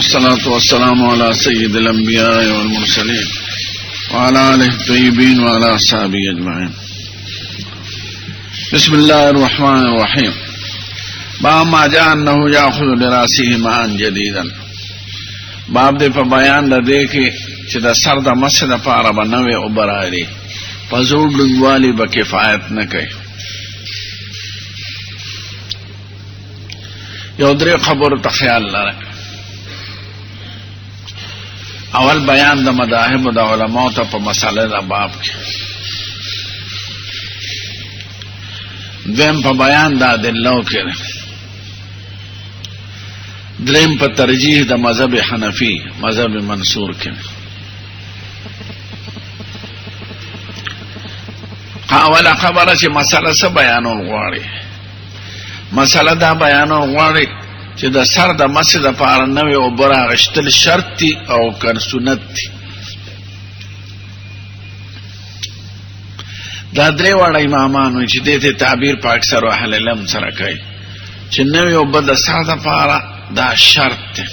والصلاة والسلام على سيد الأنبياء والمرسلين وعلى آله الطيبين وعلى أصحابه أجمعين. بسم الله الرحمن الرحيم. باب ما جاء أنه يأخذ لراسه معا جديدا. باب دې په بیان د دې کې چې د سر د مس دپاره به نوې اوبه راځي، په زوړ لوندوالي به کفایت نه کوي. یو درې خبرو ته خیال لرئ. اول بیان د مذاهب د علماء ته په مسئله د باب کې، دویم په بیان د ادلو کې، دریم په ترجیح د مذهب حنفی مذهب منصور کې. اوله خبره چې مسئله څه بیانول غواړي، مسئله دا بیانول غواړي چې د سر د مس دپاره نوې اوبه راغشتل شرط دي او که سنت دي. دا درې واړه امامان وایي چې دې ته تعبیر په اکثر اهل علم سره کوي چې نوې اوبه د سر دپاره دا شرط دی.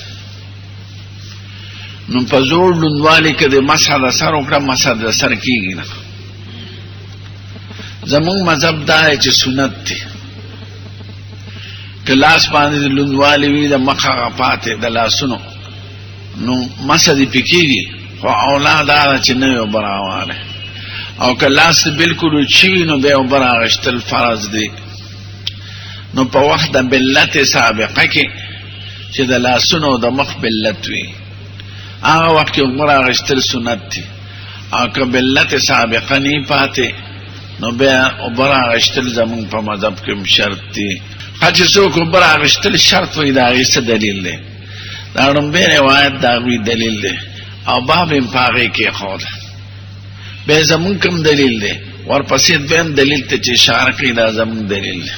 نو په زوړ لوندوالي کې د مسح د سر وکړه، مسح د سر کېږي نه. زمونږ مذهب دا دی چې سنت دی. که لاس باندې لوندوالی وي د مخه غپاتې د لاسونو، نو مسح دې پې کېږي، خو اولا دا ده چې نوې اوبه راوالی. او که لاس بلکل وچ وي نو بیا اوبه راغشتل فرض دی. نو په وخت د بلت سابقه کې چې د لاسونو د مخ بلت وي، هغه وخت کې اوبه راغشتل سنت دي. او که بلت سابقه نه پاتې نو بیا اوبه راغشتل زمونږ په مذهب کې شرط دي. چې څوک اوبه راغشتل شرط وایي، د هغې څه دلیل دی؟ دا لومبی روایت د هغوی دلیل دی او باب یې په هغې کېښود. بیا زمونږ کوم دلیل دی، ورپسې دویم دلیل ته چې اشاره کوي دا زمونږ دلیل دی.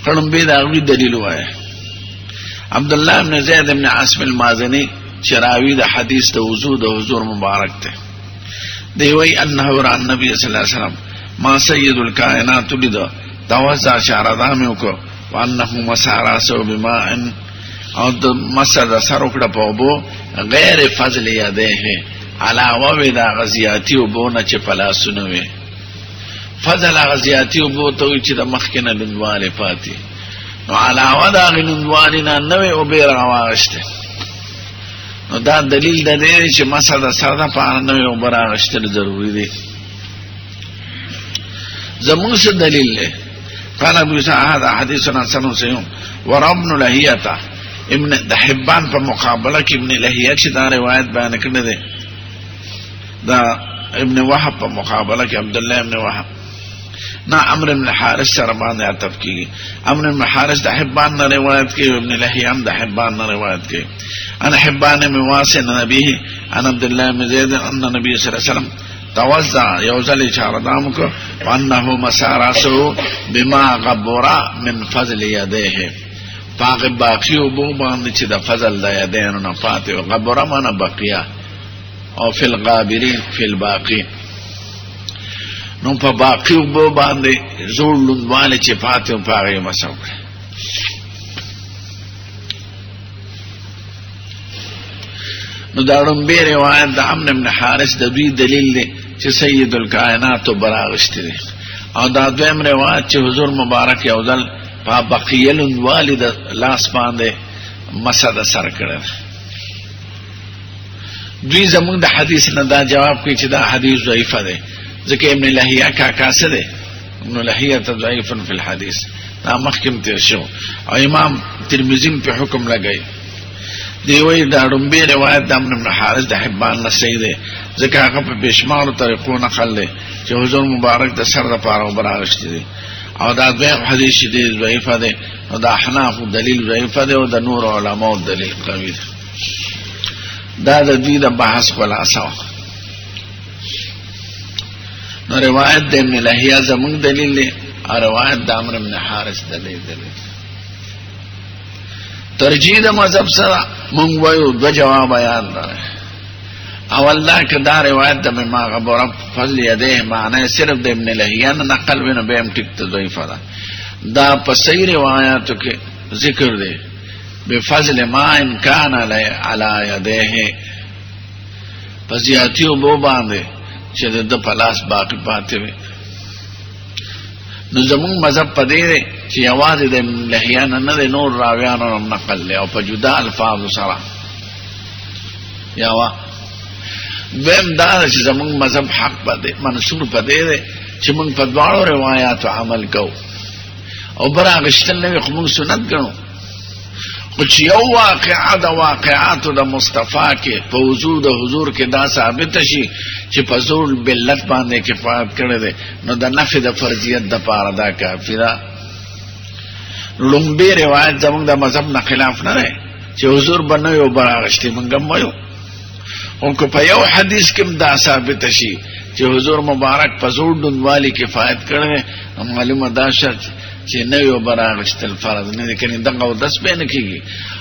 ښه لومبی د هغوی دلیل ووایه. عبدالله بن زید بن عاصم المازني چې راوي د حدیث د وضو د حضور مبارک دی، دی وایي انه را النبي صلی الله علیه وسلم ما سید الکائنات لده توضع شعره مې وکړو وانه مسح راسه بماء، او د مسح د سر وکړه په اوبو غیر فضل یدیه، علاوه وي د هغه زیاتي اوبو نه چې په لاسونو وي. فضل هغه زیاتي اوبو ته وایي چې د مخکې نه لوندوالی پاتې، نو علاوه د هغې لوندوالي نه نوې اوبې راواغشتې. نو دا دلیل د دې چې مسح د سر دپاره نوې اوبه راغشتل ضروري دی. زمونږ څه دلیل دی؟ قال ابو يسوع هذا حديث حسن صحيح. وروى ابن لهيعة ابن د حبان په مقابله کې ابن لهيعة چې دا روایت بیان کړی دی، دا ابن وهب په مقابله کې عبد الله ابن وهب نه عمرو بن حارث سره باندې عطف کیږي. عمرو بن حارث د حبان نه روایت کوي، ابن لهيعة هم د حبان نه روایت کوي. انا حبان بن واسع نبيه عن عبد الله بن زيد ان النبي صلى الله عليه وسلم توضع یوزل اشاره دام کو وانه مسح راسه بما غبر من فضل یدیه، پاک باقی اوبو باندې چې د فضل د یدینو نه پاتې و. غبره معنی بقیه، او فی الغابرین فی الباقی، نو په باقی اوبو باندې زوړ لوندوالی چې پاتې و په هغې مسح وکړه. نو دا لومبی روایت د عمرو بن حارث د دوی دلیل دی چې سید الکائنات براغشتی دی. او دا دویم روایت چې حضور مبارک یو ځل په بقیه لوندوالي د لاس باندې مسح د سر کړی. دوی زمونږ د حدیث نه دا جواب کوي چې دا حدیث ضعیفه دی، ځکه ابن لهیعة کاکا څه دی؟ ابن لهیعة ضعیف فی الحدیث، دا مخکې تیر شو. او امام ترمذي په حکم لګی دی وایي دا لومبی روایت د عمرو بن حارث د حبان نه صحیح دی، ځکه هغه په بېشمارو طریقو نقل دی چې حضور مبارک د سر دپاره اوبه راغشتې دي. او دا دویم حدیث چې دی ضعیفه دی، نو د احنافو دلیل ضعیفه دی او د نورو علماو دلیل قوي دی. دا د دوی د بحث خلاصه وه. نو روایت د ابن لهیعة زمونږ دلیل دی او روایت د عمرو بن حارث دلیل دی. ترجیح د مذهب سره مونږ وایو دوه جوابه یاد لرئ. اول دا که دا روایت د بما غبر فضل یدیه معنی صرف د ابن لهیعة نه نقل وي، نو بیا هم ټیک ته ضعیفه ده. دا په صحیح روایاتو کې ذکر دی بفضل ما ان کان علی یدیه پزیاتی وبو باندې چې د پلاس باقی پاتې وي. نو زمون مذهب پدې چې یوازې د لهیان نه د نور راویانو نقل له او په جدا الفاظ سره یاوا دیم دا چې زمون مذهب حق پدې منصور پدې چې موږ په دواړو روایت عمل کوو او براغشتل نه خو موږ سنت ګڼو. خو چې یو واقعه د واقعاتو د مصطفی کې په وجود حضور کې دا ثابت شي چې په زور بلت باندې کفایت کړی دی نو د نفي د فرضیت د پاره دا کافی ده. لومبي روایت زموږ د مذهب نه خلاف نه دی چې حضور به نه یو براغشتي موږ هم وایو. خو که په یو حدیث کې دا ثابت شي چې حضور مبارک په زور ډونوالي کفایت کړی معلومه دا شرط چې نه یو براغشتل فرض نه دي کني دغه او دس به نه کیږي.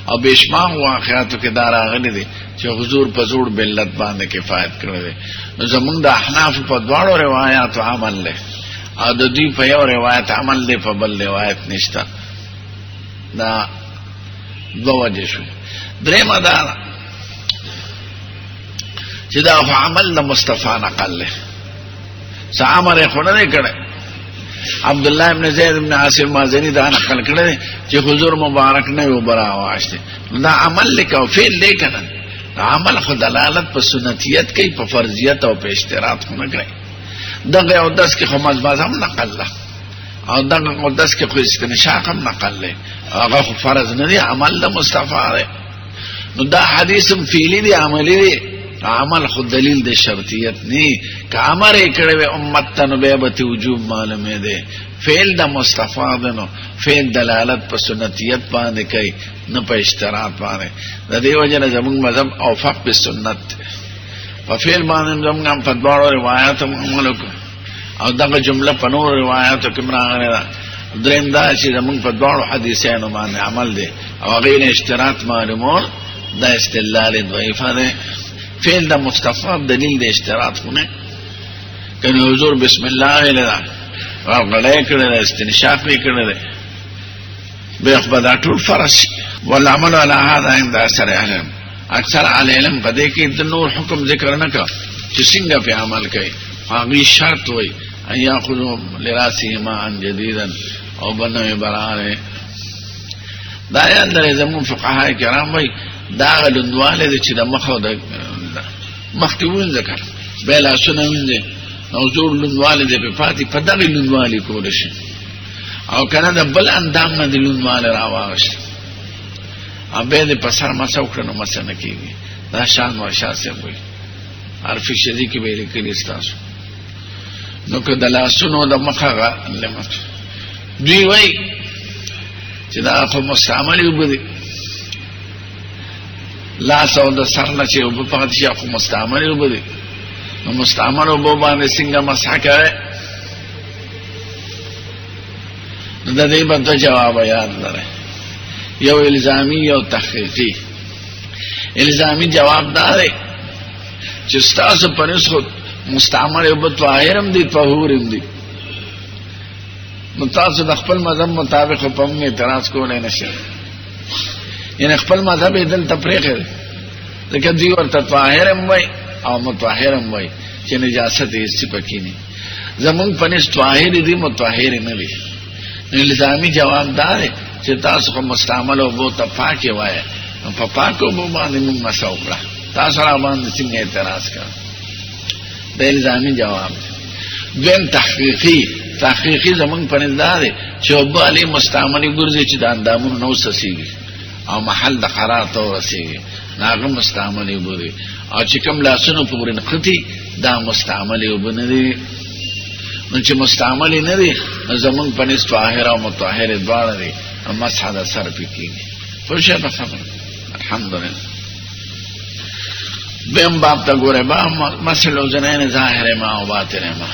او بشمار واقعاتو کې دا راغلي دي چې حضور په زور بلت باندې کفایت کړی دی. نو زمونږ د احناف په دواړو روایتو عمل له او د دوی په یو روایت عمل دی په بل روایت نشته. دا دوه وجې شو. درېمه دا چې دا عمل د مصطفی نقل له څه امر یې خو نه دی کړی. عبد الله ابن زید ابن عاصم مازنی دا نقل کړی چې حضور مبارک نه یو برا واشته. دا عمل لیکو فعل لیکنه عمل خو دلالت په سنتیت کوي په فرضیت او په اشتراط نه کوي. دغه او داس کې خو مزباز هم نقل له او دغه او داس کې خو استنشاق هم نقل له هغه خو فرض نه دی عمل د مصطفی دی. نو دا حدیث فعلی دی عملی دی. عمل خود دلیل د شرطیت نی که امر کړي امت ته نو به وجوب معلومه ده. فعل د مصطفی ده نو فعل دلالت په سنتیت باندې کوي نه په اشتراط باندې. د دې وجه زموږ مذهب اوفق په سنت په فعل باندې زموږ هم په دواړو روایتو عمل او دغه جمله په نور روایتو کې راغلي ده. دریم دا چې زموږ په دواړو حدیثانو باندې عمل دي او غیر اشتراط معلومون دا استدلال ضعیفه ده. فعل دا مصطفی دلیل دا اشتراط خونه کنی حضور بسم اللہ لدا غلای کرده استنشاق بی کرده بیخ بدا طول فرس والعمل على هذا عند اثر علم اکثر علی علم قده که دا نور حکم ذکر نکا چه سنگا پی عمل کئی آغی شرط وی ان یاخذو لراسی ما جدیدا او بنوی براره دا یاد در زمون فقهای کرام وی دا غلندواله ده چه دا مخو دا مختی وینځه کړ به لاسونه وینځه او زور لونواله دې په پاتې په دغه لونوالي کول شي او کنه د بل اندام نه د لونواله راوښت ابه دې په سر ما څوک نو مسنه کیږي. دا شان ورشا سه وي عرفي شدي کې به لیکلي تاسو نو که د لاسونو د مخه لمت دوی وای چې دا په مستعمل وبدي لاس او د سر نه چې وب په دې خو مستعمل وبدي نو مستعمل وب باندې څنګه مسح کوي. نو د دې په جواب یاد لري یو الزامی او تحقیقی. الزامی جواب دا دی چې تاسو په نسخه مستعمل وب طاهرم دي طهورم دي نو تاسو د خپل مذهب مطابق په موږ اعتراض کولای نشئ. یعنی خپل مذهب دل تفریق دی ځکه دوی ورته طاهرم وای او مطهرم وای چې نجاست یې سپکی نه زمونږ په نس طاهر دي مطهر نه دي. الزامی جواب دا دی چې تاسو کوم مستعمل او بو تفاکه وای په پاکو بو باندې موږ مسوکړه تاسو را باندې څنګه اعتراض کړ. د الزامی جواب دیم تحقیقی زمونږ په نس دا دی چې وب علی مستعمل ګرځي چې د اندامونو نو سسیږي او محل د قرار ته ورسیږي ناغه مستعمل وبوي او چې کوم لاسونو پورې نختی دا مستعمل وبندي. نو چې مستعمل نه دي زمون په نس طاهر او مطهر دواړه دي مسح د سر پکېږي. خو شه په خبر الحمدلله. بهم باب ته ګوره با مسلو زنین ظاهر ما او باطن ما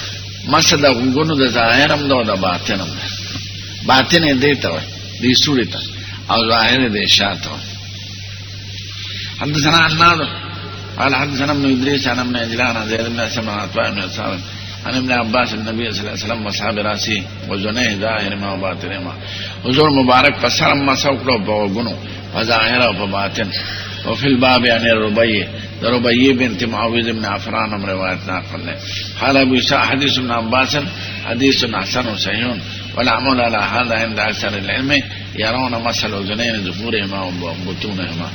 مسله غونو د ظاهرم دو د باطنم باطن دې ته دې سورې ته او ظاهر دې شاته. حدثنا عناد قال حدثنا ابن ادريس عن ابن عجلان عن زيد بن سمعان بن ثابت عن ابن عباس النبي صلى الله عليه وسلم واصحاب راسه وزنه ظاهر ما وباطن ما. حضور مبارک پسرم ما سوکړو په غونو وظاهر او باطن. وفي الباب عن ربيع بنت معوذ بن عفران ہم روایت نقل ہے. قال ابو اسحاق حدیث ابن عباس حدیث حسن صحیح والعمل على هذا عند اکثر العلم يرون مسح الاذنين ظهورهما وبطونهما.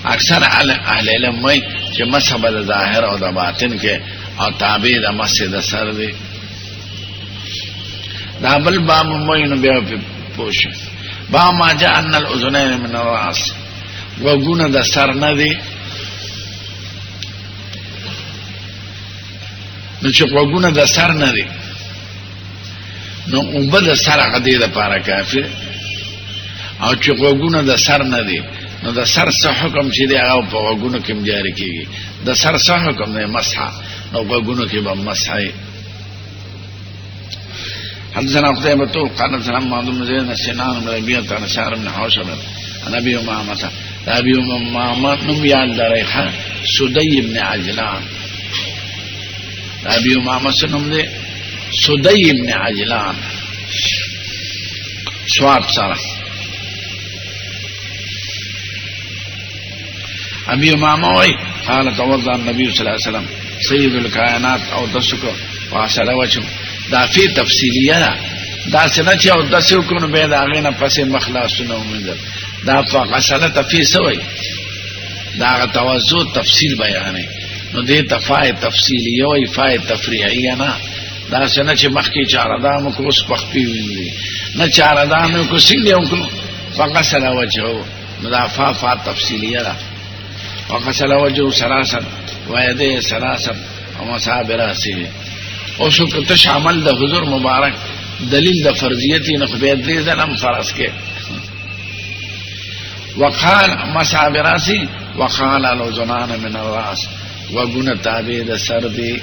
اکثر اهل علم وایي چې مسح د ظاهر او د باطن کې او تابع د مسح د سر دی. دا بل باب موینو بیا پوش با ما جاء ان الاذنين من الراس وغونه د سر نه دی. نو چې وغونه د سر نه دی نو وبد سر غدي د پاره کافر او چې وغونه د سر نه دی نو د سر څه حکم چې دی هغه په وغونه کې جاری کیږي. د سر څه حکم دی مسح نو وغونه کې به مسح. حدثنا قتيبة قال حدثنا محمد بن زيد سنان بن ربيعة عن شعر بن حوشب عن ابي امامة ابي امامة نم یاد لريخه سدي بن عجلان. ابي امامة سنم دي سدي بن عجلان سواد سره. ابي امامة وي قال توضأ النبي صلى الله عليه وسلم سيد الكائنات او دسكو وغسل وجهه. دا فی تفصیلیه ده دا سنه چې او دسیو کنو بیا دا غینا پس مخلاصونه اومدل دا فغسله تفی سوی دا توضو تفصیل بیانه. نو دې تفای تفصیلیه وی فای تفریعیه نه. دا سنه چې مخکې چاردامو کو اوس پخپی ویندي نه چاردامو کو سنګیو کو فغسل وجهه. نو دا فا تفصیلیه ده. وغسل وجهه سلاسا ويديه سلاسا ومسح براسه. او شو کتش عمل د حضور مبارک دلیل د فرضیتی نه خو به دې ځلم فرض کې. وقال مسح براسه وقال الاذنان من الراس وغونه تابع د سر دی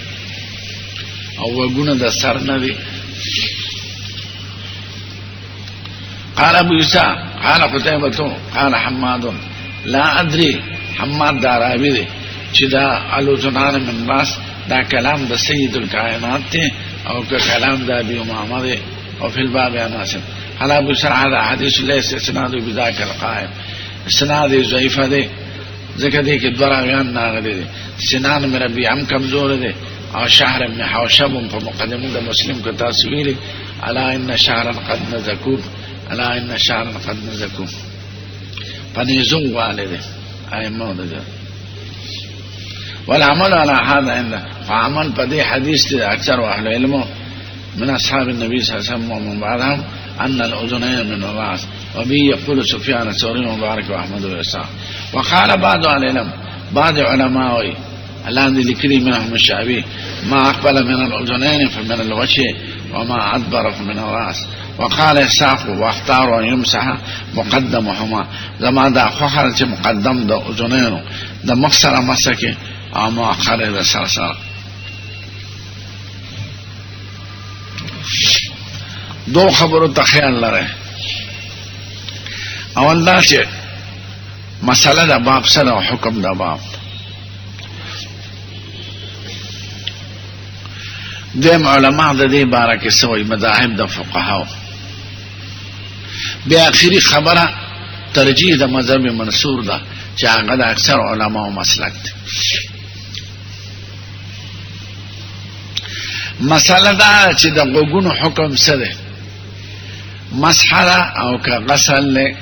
او وغونه د سر نه دی. قال ابو اسحاق قال قتيبة قال حماد لا ادري. حماد داراوی دی چې دا الاذنان من الراس دا کلام د سید الکائنات ته او که کلام د ابي امامه دی. او فی الباب اناسن قال ابو سرع هذا حدیث ليس اسناده بذاك القائم. اسناد ضعیف دی ځکه دې کې دراویان ناغلي دي. سنان مې ربي هم کمزور دی او شهر ابن حوشب په مقدمه د مسلم کې تاسو ویلي الا ان شهرا قد نزكوا الا ان شهرا قد نزكوا فنيزون والده ائمه ده. والعمل على هذا عند فعمل بدي حديث اكثر اهل العلم من اصحاب النبي صلى الله عليه وسلم ومن بعدهم ان الاذنين من الراس. وبه يقول سفيان الثوري ومبارك واحمد واسحاق. وقال بعض اهل العلم بعض علماء الذي لكريم منهم الشعبي ما اقبل من الاذنين فمن الوجه وما ادبر فمن الراس. وقال اسحاق واختار ان يمسح مقدمهما زما دا خخر چې مقدم د اذنين د مخسر مسکه اما اخره د سره. دو خبرو ته خیال لره. اول دا چې مسله د باب سره او حکم د باب. دیم علماء د دې باره کې سوی مذاهب د فقهاو. بیا اخیری خبره ترجیح د مذهب منصور ده چې هغه د اکثر علماو مسلک دی. مسله دا چې د غوګونو حکم څه دی مسح او که غسل له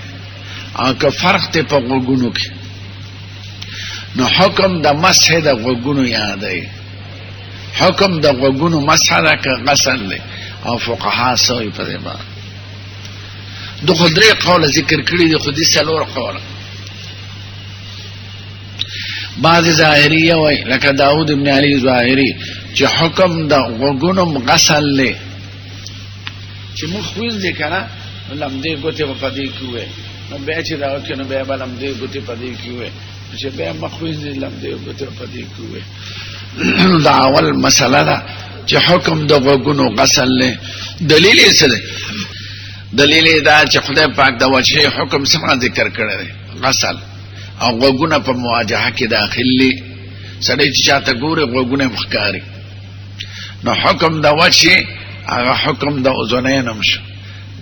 او که فرق ته په غوګونو کې. نو حکم د مسح د غوګونو یادای حکم د غوګونو مسح دا که غسل له او فقها سوی په دې باندې د خدای قول ذکر کړی دی. خودي سلور قول بعض ظاهریه وای لکه داود ابن علی ظاهری چې حکم د غوګونو غسل له چې مخ وینځي کنه لمدې ګوتې په دې کې وې نو بیا چې دا وکړي نو بیا لمدې ګوتې په دې کې وې چې بیا مخ وینځي لمدې ګوتې په دې کې وې. دا اول مسله ده چې حکم د غوګونو غسل له. دلیل یې څه دی؟ دلیل دا چې خدای پاک د وجه حکم څنګه ذکر کړی دی غسل او غوګونه په مواجهه کې داخلي سړی چې چاته ګوره غوګونه مخکاري. نو حکم د وجه هغه حکم د اذنین هم شو.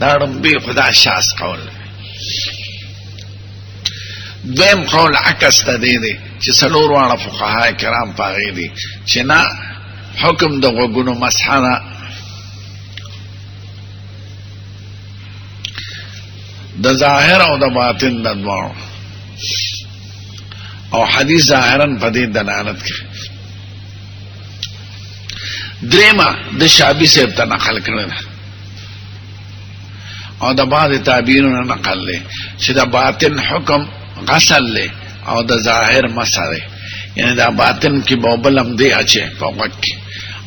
دا ربي خدا شاس قول. دویم قول عکس ته دی چې څلور واړه فقهای کرام پاغې دي چې نه حکم د غوږونو مسح ده د ظاهر او د باطن د دواړو او حدیث ظاهرا په دې دلالت کوي. دریمه د شعبی صاحب ته نقل کړل او د بعض تعبیرونو نقل لې چې د باطن حکم غسل لې او د ظاهر مسح دی، یعنی د باطن کې بوبلم دی اچي په وخت کې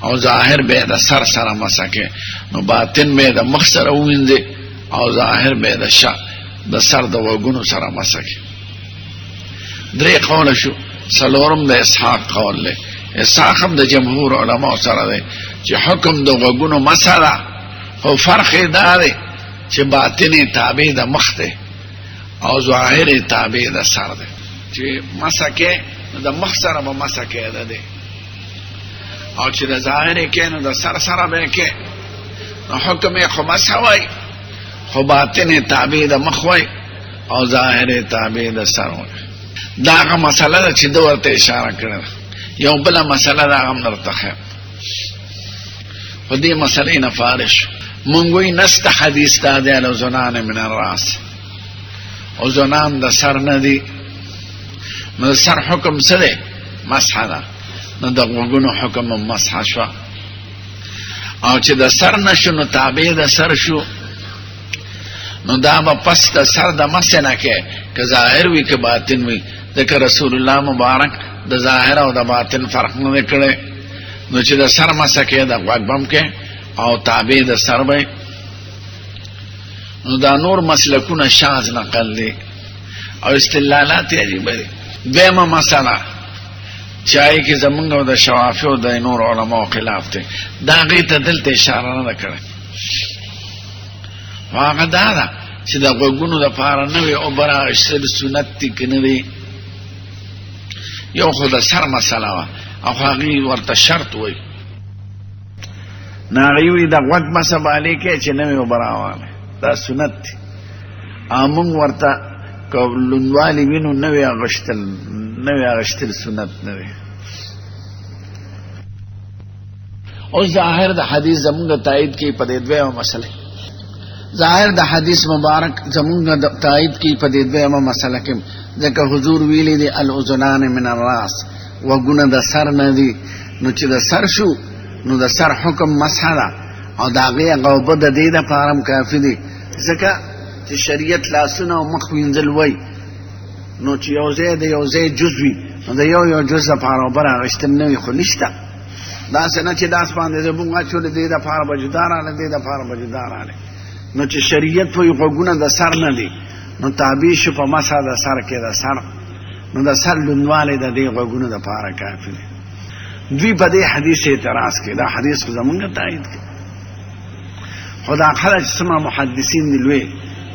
او ظاهر به د سر سره مسح کې، نو باطن به د مخ سره وینځي او ظاهر به د سر د وګونو سره مسح کې. درې قول شو. څلورم د اسحاق قول له اسحاق هم د جمهور علما سره دی چې حکم د وګونو مسح ده، خو فرق دا دی چې باطن تابع د مخ دی او ظاهر تابع د سر دی. چې مسح کې د مخ سره به مسح کېده دی او چې د ظاهر کې نو د سر سره به کې، نو حکم یې خو مسح وای خو باطن تابع د مخ وای او ظاهر تابع د سر وای. دا هغه مسله ده چې د ورته اشاره کړل. یو بله مسله ده هم درته ښیم خو دې مسلې نه فارغ شو. مونږ وایي نسته حدیث دا دی الأذنان من الراس، اذنان د سر نه دي، نو د سر حکم څه دی؟ مسح ده، نو د غوږونو حکم هم مسح شوه او چې د سر نه شو نو تابع د سر شو، نو دا به پس د سر د مسح نه کې که ظاهر وي که باطن وي، ځکه رسول الله مبارک د ظاهر او د باطن فرق نه دی کړی، نو چې د سر مسح کې د غوږ بم کې او تابع د سر به. نو دا نور مسلکونه شاذ نقل دي او استدلالات یې عجیبه دي. دویمه مسله چای کې زمونږ او د شوافی او د نور علماو خلاف دی، دا هغې ته دلته اشاره نه ده کړې. هغه دا ده چې د غوږونو دپاره نوې اوبه راغېستل سنت دي که نه دي. یو خو د سر مسله وه او هغې ورته شرط وایي، نه هغې وایي د غوږ مسه به هلې کې چې نوې اوبه راوالی، دا سنت دي. او مونږ ورته که لوندوالي وي نو نوې اغشتل سنت نه دی. اوس ظاهر د حدیث زمونږ تایید کوي په دې دویمه مسله. ظاهر د حدیث مبارک زمونږ تایید کوي په دې دویمه مسله کې، ځکه حضور ویلي دی الأذنان من الراس، وګونه د سر نه دي، نو چې د سر شو نو د سر حکم مسح ده او د هغې هغه اوبه د دې دپاره هم کافي دي، ځکه چې شریعت لاسونه او مخ وینځل وایي، نو چې یو ځای د یو ځای جز وي نو د یو جز دپاره اوبه راغېستل نه وي، خو نشته. داسې نه چې داس باندې زمونږ اچولې دې دپاره به جدا راغلی دې دپاره به جدا راغلی، نو چې شریعت وایي غوږونه د سر نه دي نو تابع شو په مسح د سر کې د سر، نو د سر لوندوالی د دې غوږونو دپاره کافي دی. دوی په دې حدیث اعتراض کوي، دا حدیث خو زمونږ تایید کوي، خو دا خلک چې څومره محدثین دي لوی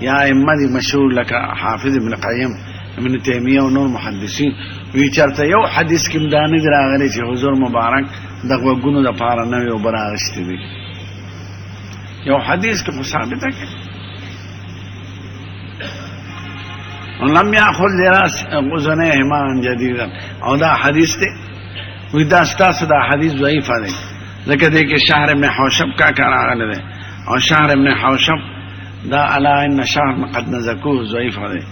یا ائمه دي مشهور لکه حافظ ابن قیم ابن تیمیه او نور محدثین، وی چېرته یو حدیث کې هم دا نه دي راغلی چې حضور مبارک د غوږونو دپاره نوې اوبه راغېستې دي. یو حدیث کې خو ثابته کړي لم یاخذ لراس اذنیه ماء جدیدا، او دا حدیث دی وی دا ستاسو دا حدیث ضعیفه دی، ځکه دی کې شهر ابن حوشب کا راغلی دی او شهر ابن حوشب دا الا ان شهر قد نزکوه ضعیفه دی.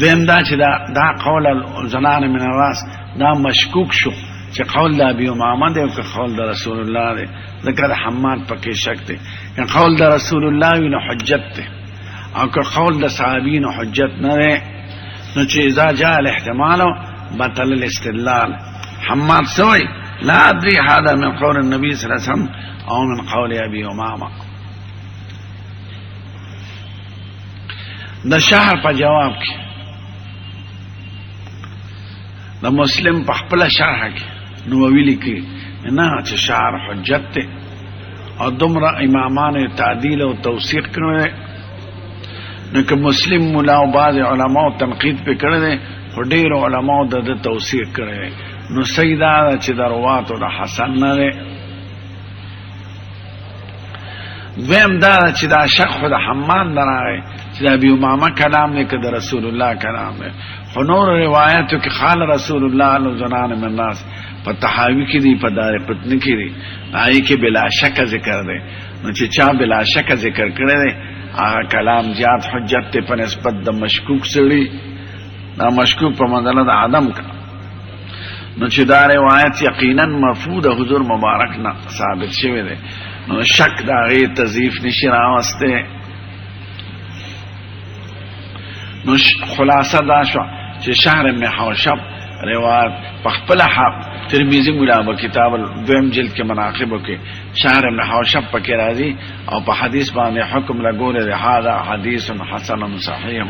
دویم دا چې دا قول الأذنان من الراس دا مشکوک شو چې قول د ابي امامه دی او که قول د رسول الله دی، ځکه د حماد پکې شک دی. که قول د رسول الله وي نو حجت دی، او که قول د صحابي نو حجت نه دی، نو چې اذا جاء الاحتمال بطل الاستدلال. حماد سوی لا ادري هذا من قول النبي صلى الله عليه وسلم او من قول ابي امامه. د شهر په جواب کې د مسلم په خپل شرح کې نو ویلي کې نه چې شهر حجت ته او دومره امامان تعدیل او توثیق کړی، نو که مسلم مولا او بعض علماء تنقید پې کړی دی، خو ډېر علماء د توثیق کړی دی، نو صحیح دا چې د رواتو د حسن نه دی. دویم دا چې دا شک خو د حماد نه راغی چې دا ابي امامه کلام نه که د رسول الله کلام نه. خو نور روایتو کې قال رسول الله له زنان من الناس په تحاوی کې دی په دار پتن کې دی آی کې بلا شک ذکر دی. نو چې چا بلا شک ذکر کړی دی هغه کلام زیات حجت ته په نسبت د مشکوک سړي دا مشکوک په منزله د عدم کا. نو چې دا روایت یقینا مرفوع د حضور مبارک نه ثابت شوی دی نو شک دا غي تضعیف نشي راوسته. نو خلاصه دا شو چې شهر ابن حوشب روایت په خپل حق ترمذی مولا په کتاب دویم جلد کې مناقب کې شهر ابن حوشب پکې راځي او په حدیث باندې حکم لګول دی هاذا حدیث حسن صحیح.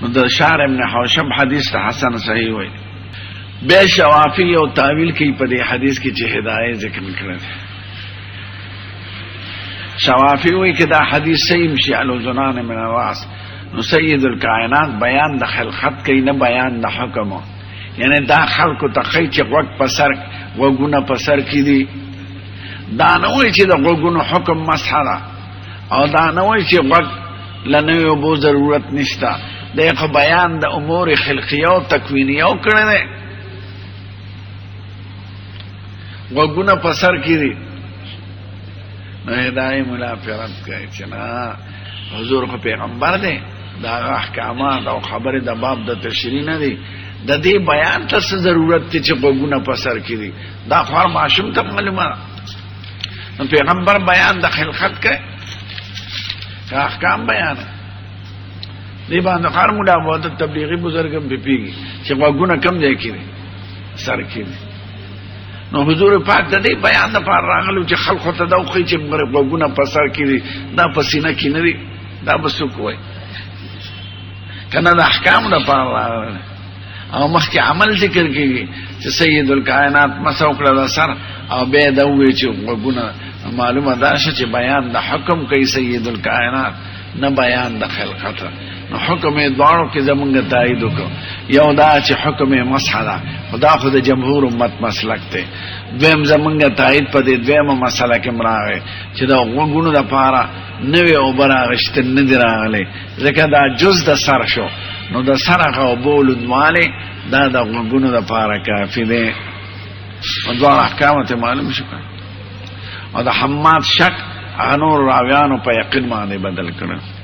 نو د شهر ابن حوشب حدیث حسن صحیح وي. به شوافی او تعویل کوي په دې حدیث کې چې هدايه ذکر کړل. شوافی وی که دا حدیث صحیح مشی علو زنان من الراس نو سید الکائنات بیان د خلقت کوي نه بیان د حکم. یعنی دا خلقو تخی چې وقت پسر وګونه پسر کی دي دا نه وی چې د وګونو حکم مسحره او دا نه وی چې وقت لنه بو ضرورت نشتا دغه بیان د امور خلقیه او تکوینیه او کړه وګونه پسر کی دي. نو هدايه ملافرت کوي چې نه حضور خو پیغمبر دی دا احکامات او خبره د باب د تشریح نه دی د دې بیان ته څه ضرورت دی چې وګونه پسر کړي دا خو معصوم ته معلومه. نو پیغمبر بیان د خلقت کوي احکام بیان دی باندې خار مولا وو د تبلیغي بزرګم بيپیږي چې وګونه کم ځای کړي سر کړي. نو حضور پاک د دې بیان د پاره راغلو چې خلکو ته دا خو چې وګونه پسر کړي دا پسینه کې نه دي دا بسو کوی کنه د احکام د پاره او مخکې عمل ذکر کیږي چې سید الکائنات مسوکړه د سر او به دا وی چې وګونه معلومه ده چې بیان د حکم کوي سید الکائنات نه بیان د خلقت. نو حکم دوارو کې زمونږ تایید وکړو یو دا چې حکم مسح ده خدا خود جمهور امت مسلک ته. دویم زمونږ تایید په دې دویمه مسله کې مراغه چې دا وګونو د پاره نوې او براغشت نه دی راغلی ځکه دا جز د سر شو. نو د سر هغه بولدواله دا د وګونو د پاره کافی دی. او دوه احکام ته معلوم شو او د حماد شک انور راویانو په یقین باندې بدل کړو.